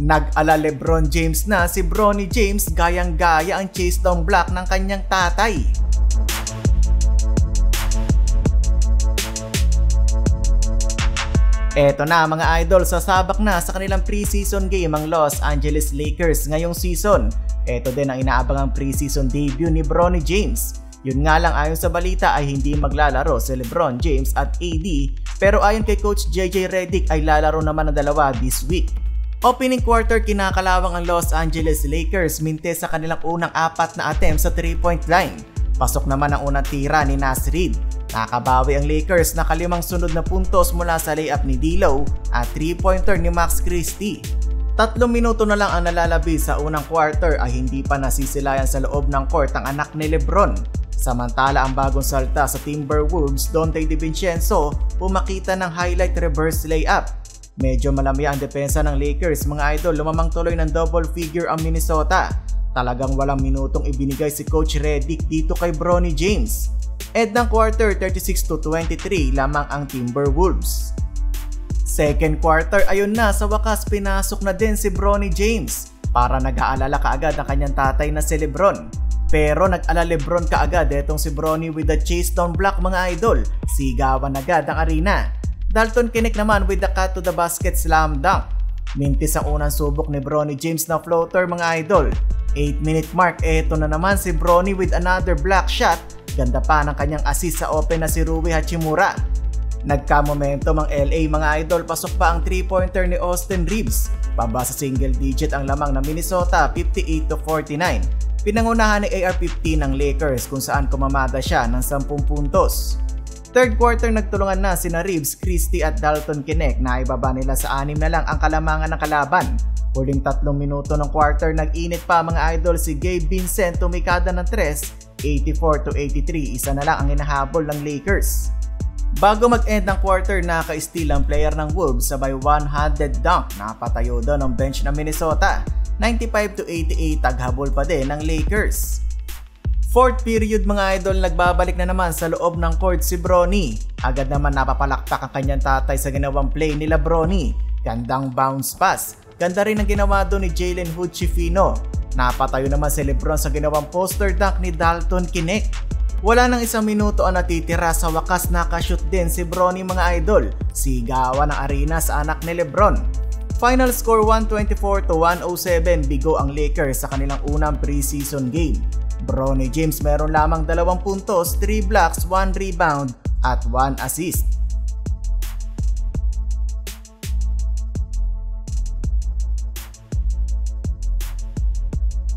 Nag-ala LeBron James na si Bronny James gayang-gaya ang chase down block ng kanyang tatay. Eto na mga idol, sasabak na sa kanilang preseason game ang Los Angeles Lakers ngayong season. Eto din ang inaabangang preseason debut ni Bronny James. Yun nga lang, ayon sa balita ay hindi maglalaro si LeBron James at AD, pero ayon kay Coach JJ Redick ay lalaro naman ang dalawa this week. Opening quarter, kinakalawang ang Los Angeles Lakers, mintes sa kanilang unang 4 na attempt sa 3-point line. Pasok naman ang unang tira ni Naz Reid. Nakabawi ang Lakers na kalimang sunod na puntos mula sa layup ni D'Lo at 3-pointer ni Max Christie. 3 minuto na lang ang nalalabi sa unang quarter ay hindi pa nasisilayan sa loob ng court ang anak ni LeBron. Samantala ang bagong salta sa Timberwolves, Donte DiVincenzo, pumakita ng highlight reverse layup. Medyo malamya ang depensa ng Lakers mga idol, lumamang tuloy ng double figure ang Minnesota. Talagang walang minutong ibinigay si Coach Redick dito kay Bronny James. End ng quarter, 36-23 lamang ang Timberwolves. Second quarter, ayun na, sa wakas pinasok na din si Bronny James para nag-aalala kaagad ang kanyang tatay na si LeBron. Pero nag-ala LeBron kaagad etong si Bronny with the chase down block mga idol. Sigawan agad ang arena. Dalton Knecht naman with the cut to the basket slam dunk. Mintis ang unang subok ni Bronny James na floater mga idol. 8-minute mark, eto na naman si Bronny with another block shot. Ganda pa ng kanyang assist sa open na si Rui Hachimura. Nagka-momentum ang LA mga idol, pasok pa ang 3-pointer ni Austin Reeves. Paba sa single digit ang lamang ng Minnesota, 58-49. Pinangunahan ni AR-15 ng Lakers kung saan kumamada siya ng 10 puntos. Third quarter, nagtulungan na sina Reeves, Christie at Dalton Knecht na ibaba nila sa 6 na lang ang kalamangan ng kalaban. Huling 3 minuto ng quarter, nag-init pa mga idol si Gabe Vincent, tumikada ng 3, 84-83, isa na lang ang hinahabol ng Lakers. Bago mag-end ng quarter, naka-steal ang player ng Wolves sabay one-handed dunk, napatayo doon ang bench ng Minnesota. 95-88, taghabol pa din ng Lakers. Fourth period mga idol, nagbabalik na naman sa loob ng court si Bronny. Agad naman napapalakpak ang kanyang tatay sa ginawang play nila Bronny. Gandang bounce pass. Ganda rin ang ginawa doon ni Jalen Hood-Schifino. Napatayo naman si LeBron sa ginawang poster dunk ni Dalton Knecht. Wala nang 1 minuto ang natitira, sa wakas nakashoot din si Bronny mga idol. Sigawan ng arena sa anak ni LeBron. Final score 124-107, bigo ang Lakers sa kanilang unang preseason game. Bronny James meron lamang 2 puntos, 3 blocks, 1 rebound at 1 assist.